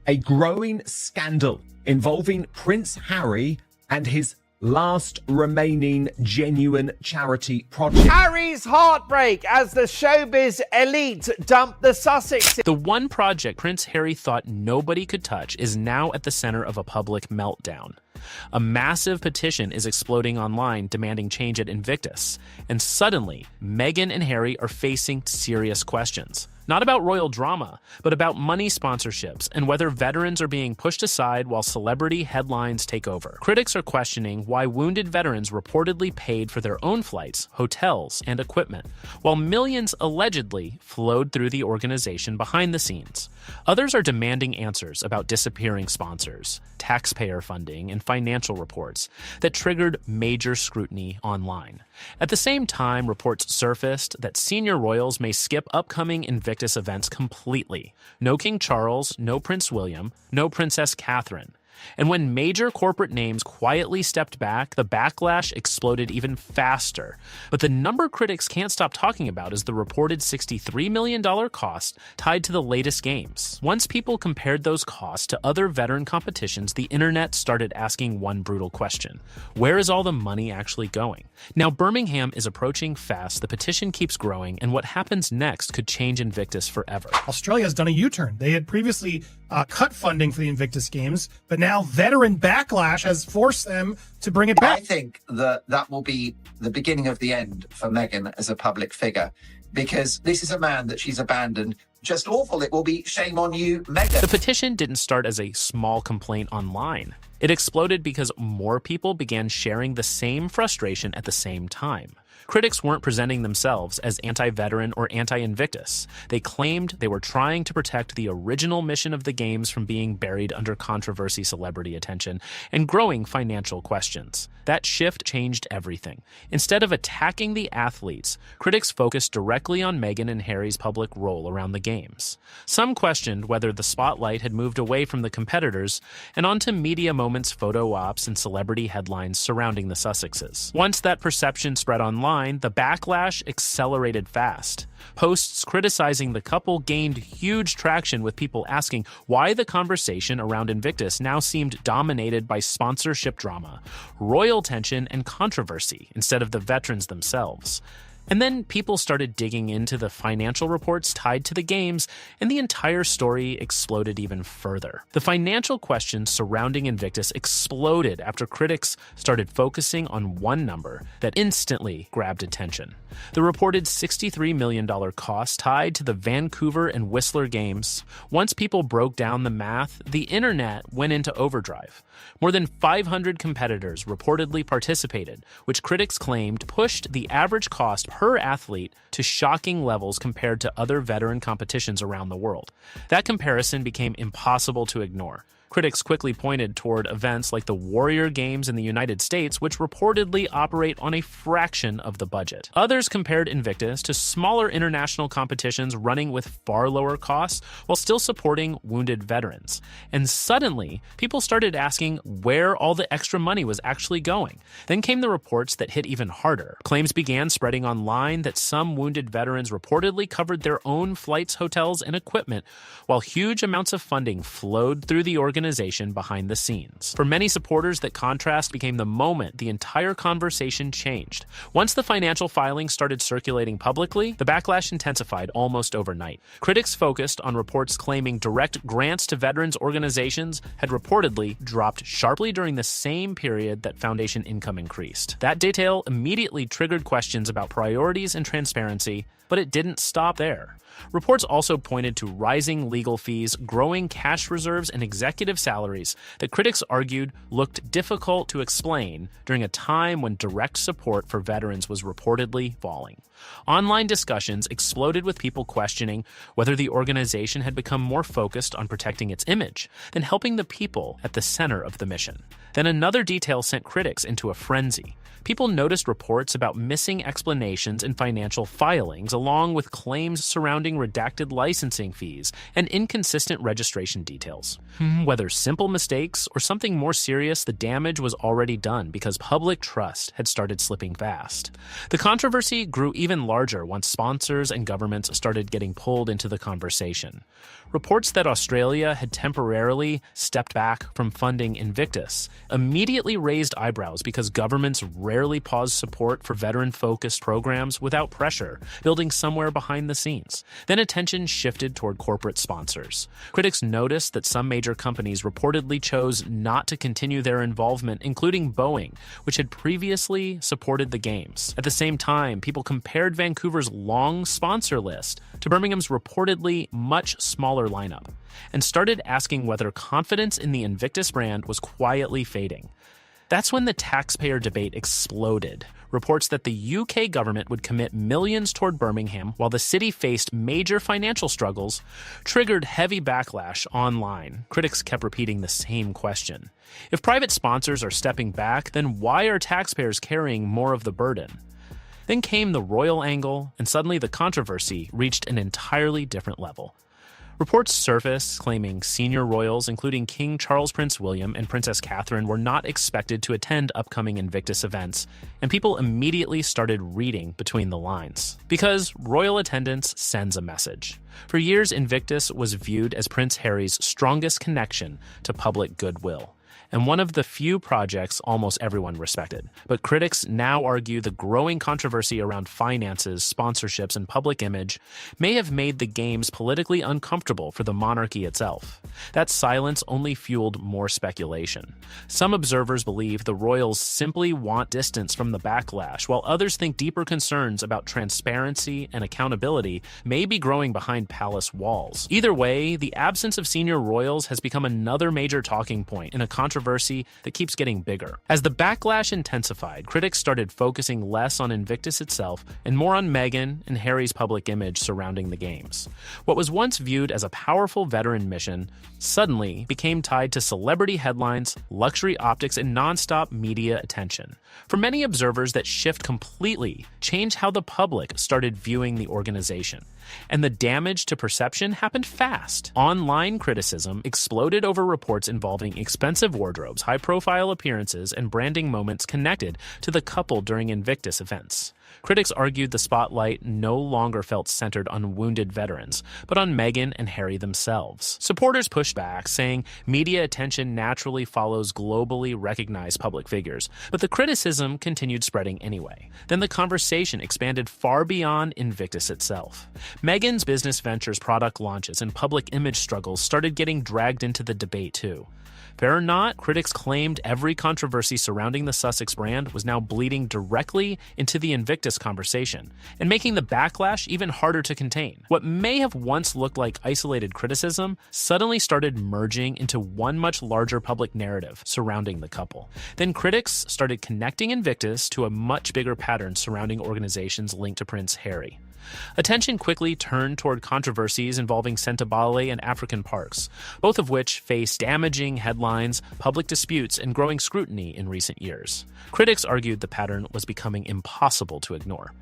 a growing scandal involving Prince Harry and his last remaining genuine charity project. Harry's heartbreak as the showbiz elite dump the Sussex. The one project Prince Harry thought nobody could touch is now at the center of a public meltdown. A massive petition is exploding online demanding change at Invictus, and suddenly, Meghan and Harry are facing serious questions. Not about royal drama, but about money sponsorships and whether veterans are being pushed aside while celebrity headlines take over. Critics are questioning why wounded veterans reportedly paid for their own flights, hotels, and equipment, while millions allegedly flowed through the organization behind the scenes. Others are demanding answers about disappearing sponsors, taxpayer funding, and financial reports that triggered major scrutiny online. At the same time, reports surfaced that senior royals may skip upcoming Invictus events completely. No King Charles, no Prince William, no Princess Catherine. And when major corporate names quietly stepped back, the backlash exploded even faster. But the number critics can't stop talking about is the reported $63 million cost tied to the latest games. Once people compared those costs to other veteran competitions, the internet started asking one brutal question. Where is all the money actually going? Now, Birmingham is approaching fast, the petition keeps growing, and what happens next could change Invictus forever. Australia has done a U-turn. They had previously cut funding for the Invictus Games, but now veteran backlash has forced them to bring it back. I think that will be the beginning of the end for Meghan as a public figure, because this is a man that she's abandoned. Just awful. It will be shame on you, Meghan. The petition didn't start as a small complaint online. It exploded because more people began sharing the same frustration at the same time. Critics weren't presenting themselves as anti-veteran or anti-Invictus. They claimed they were trying to protect the original mission of the games from being buried under controversy, celebrity attention, and growing financial questions. That shift changed everything. Instead of attacking the athletes, critics focused directly on Meghan and Harry's public role around the games. Some questioned whether the spotlight had moved away from the competitors and onto media moments, photo ops, and celebrity headlines surrounding the Sussexes. Once that perception spread online, the backlash accelerated fast. Posts criticizing the couple gained huge traction, with people asking why the conversation around Invictus now seemed dominated by sponsorship drama, royal tension, and controversy instead of the veterans themselves. And then people started digging into the financial reports tied to the games, and the entire story exploded even further. The financial questions surrounding Invictus exploded after critics started focusing on one number that instantly grabbed attention. The reported $63 million cost tied to the Vancouver and Whistler Games. Once people broke down the math, the internet went into overdrive. More than 500 competitors reportedly participated, which critics claimed pushed the average cost per athlete to shocking levels compared to other veteran competitions around the world. That comparison became impossible to ignore. Critics quickly pointed toward events like the Warrior Games in the United States, which reportedly operate on a fraction of the budget. Others compared Invictus to smaller international competitions running with far lower costs while still supporting wounded veterans. And suddenly, people started asking where all the extra money was actually going. Then came the reports that hit even harder. Claims began spreading online that some wounded veterans reportedly covered their own flights, hotels, and equipment, while huge amounts of funding flowed through the organization behind the scenes. For many supporters, that contrast became the moment the entire conversation changed. Once the financial filings started circulating publicly, the backlash intensified almost overnight. Critics focused on reports claiming direct grants to veterans organizations had reportedly dropped sharply during the same period that foundation income increased. That detail immediately triggered questions about priorities and transparency, but it didn't stop there. Reports also pointed to rising legal fees, growing cash reserves, and executive salaries that critics argued looked difficult to explain during a time when direct support for veterans was reportedly falling. Online discussions exploded with people questioning whether the organization had become more focused on protecting its image than helping the people at the center of the mission. Then another detail sent critics into a frenzy. People noticed reports about missing explanations in financial filings, along with claims surrounding redacted licensing fees and inconsistent registration details. Whether simple mistakes or something more serious, the damage was already done because public trust had started slipping fast. The controversy grew even larger once sponsors and governments started getting pulled into the conversation. Reports that Australia had temporarily stepped back from funding Invictus immediately raised eyebrows because governments rarely pause support for veteran-focused programs without pressure, building somewhere behind the scenes. Then attention shifted toward corporate sponsors. Critics noticed that some major companies reportedly chose not to continue their involvement, including Boeing, which had previously supported the games. At the same time, people compared Vancouver's long sponsor list to Birmingham's reportedly much smaller lineup, and started asking whether confidence in the Invictus brand was quietly fading. That's when the taxpayer debate exploded. Reports that the UK government would commit millions toward Birmingham while the city faced major financial struggles triggered heavy backlash online. Critics kept repeating the same question. If private sponsors are stepping back, then why are taxpayers carrying more of the burden? Then came the royal angle, and suddenly the controversy reached an entirely different level. Reports surfaced claiming senior royals, including King Charles Prince William and Princess Catherine, were not expected to attend upcoming Invictus events, and people immediately started reading between the lines. Because royal attendance sends a message. For years, Invictus was viewed as Prince Harry's strongest connection to public goodwill, and one of the few projects almost everyone respected. But critics now argue the growing controversy around finances, sponsorships, and public image may have made the games politically uncomfortable for the monarchy itself. That silence only fueled more speculation. Some observers believe the royals simply want distance from the backlash, while others think deeper concerns about transparency and accountability may be growing behind palace walls. Either way, the absence of senior royals has become another major talking point in a controversy that keeps getting bigger. As the backlash intensified, critics started focusing less on Invictus itself and more on Meghan and Harry's public image surrounding the games. What was once viewed as a powerful veteran mission suddenly became tied to celebrity headlines, luxury optics, and nonstop media attention. For many observers, that shift completely changed how the public started viewing the organization. And the damage to perception happened fast. Online criticism exploded over reports involving expensive wardrobes, high-profile appearances, and branding moments connected to the couple during Invictus events. Critics argued the spotlight no longer felt centered on wounded veterans, but on Meghan and Harry themselves. Supporters pushed back, saying media attention naturally follows globally recognized public figures, but the criticism continued spreading anyway. Then the conversation expanded far beyond Invictus itself. Meghan's business ventures, product launches, and public image struggles started getting dragged into the debate too. Fair or not, critics claimed every controversy surrounding the Sussex brand was now bleeding directly into the Invictus conversation, and making the backlash even harder to contain. What may have once looked like isolated criticism suddenly started merging into one much larger public narrative surrounding the couple. Then critics started connecting Invictus to a much bigger pattern surrounding organizations linked to Prince Harry. Attention quickly turned toward controversies involving Sentabale and African parks, both of which faced damaging headlines, public disputes, and growing scrutiny in recent years. Critics argued the pattern was becoming impossible to ignore.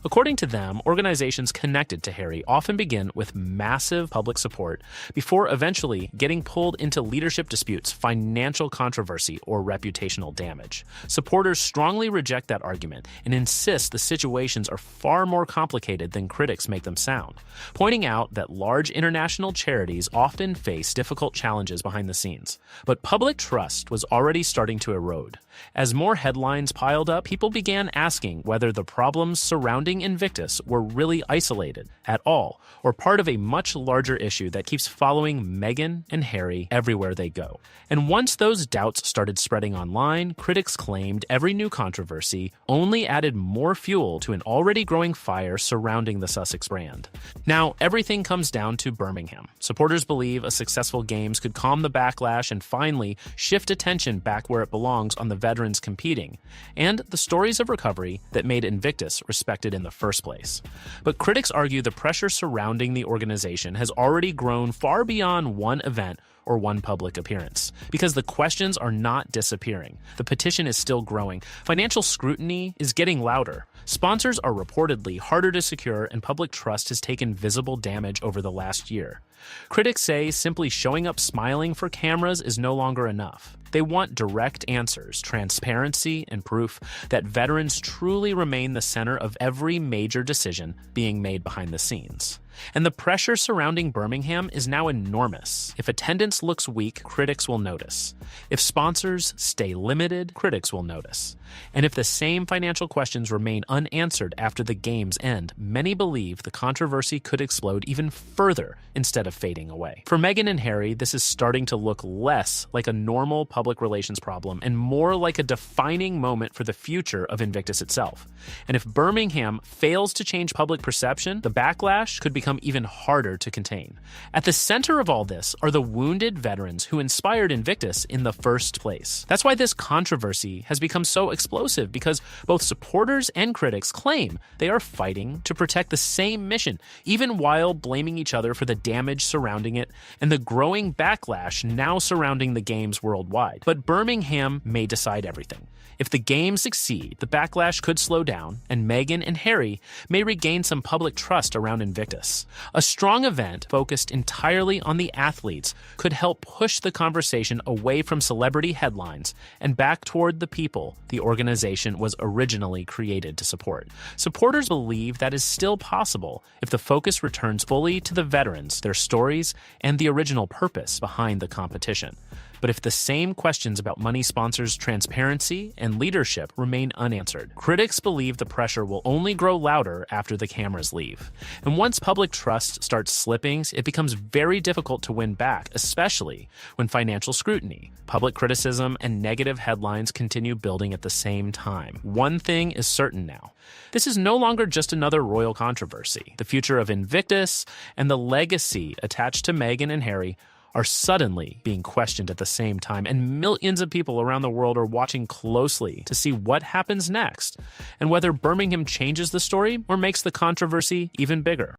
According to them, organizations connected to Harry often begin with massive public support before eventually getting pulled into leadership disputes, financial controversy, or reputational damage. Supporters strongly reject that argument and insist the situations are far more complicated than critics make them sound, pointing out that large international charities often face difficult challenges behind the scenes. But public trust was already starting to erode. As more headlines piled up, people began asking whether the problems surrounding Invictus were really isolated at all, or part of a much larger issue that keeps following Meghan and Harry everywhere they go. And once those doubts started spreading online, critics claimed every new controversy only added more fuel to an already growing fire surrounding the Sussex brand. Now, everything comes down to Birmingham. Supporters believe a successful games could calm the backlash and finally shift attention back where it belongs on the veterans competing, and the stories of recovery that made Invictus respected in the first place. But critics argue the pressure surrounding the organization has already grown far beyond one event or one public appearance. Because the questions are not disappearing. The petition is still growing. Financial scrutiny is getting louder. Sponsors are reportedly harder to secure, and public trust has taken visible damage over the last year. Critics say simply showing up smiling for cameras is no longer enough. They want direct answers, transparency, and proof that veterans truly remain the center of every major decision being made behind the scenes. And the pressure surrounding Birmingham is now enormous. If attendance looks weak, critics will notice. If sponsors stay limited, critics will notice. And if the same financial questions remain unanswered after the games end, many believe the controversy could explode even further instead of fading away. For Meghan and Harry, this is starting to look less like a normal public relations problem and more like a defining moment for the future of Invictus itself. And if Birmingham fails to change public perception, the backlash could become even harder to contain. At the center of all this are the wounded veterans who inspired Invictus in the first place. That's why this controversy has become so explosive, because both supporters and critics claim they are fighting to protect the same mission, even while blaming each other for the damage surrounding it and the growing backlash now surrounding the games worldwide. But Birmingham may decide everything. If the games succeed, the backlash could slow down, and Meghan and Harry may regain some public trust around Invictus. A strong event focused entirely on the athletes could help push the conversation away from celebrity headlines and back toward the people the organization was originally created to support. Supporters believe that is still possible if the focus returns fully to the veterans, their stories, and the original purpose behind the competition. But if the same questions about money, sponsors, transparency, and leadership remain unanswered, critics believe the pressure will only grow louder after the cameras leave. And once public trust starts slipping, it becomes very difficult to win back, especially when financial scrutiny, public criticism, and negative headlines continue building at the same time. One thing is certain now. This is no longer just another royal controversy. The future of Invictus and the legacy attached to Meghan and Harry are suddenly being questioned at the same time, and millions of people around the world are watching closely to see what happens next and whether Birmingham changes the story or makes the controversy even bigger.